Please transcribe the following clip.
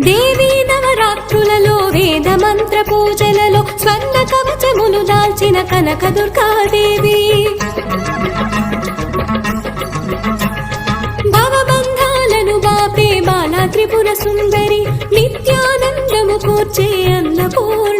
దేవీ నవరాత్రులలో వేద మంత్ర పూజలలో స్వర్ణ కవచములు దాల్చిన కనక దుర్గాదేవి భవబంధాలను బాపే బాలా త్రిపుర సుందరి నిత్యానందము కూర్చే అన్నపూర్ణ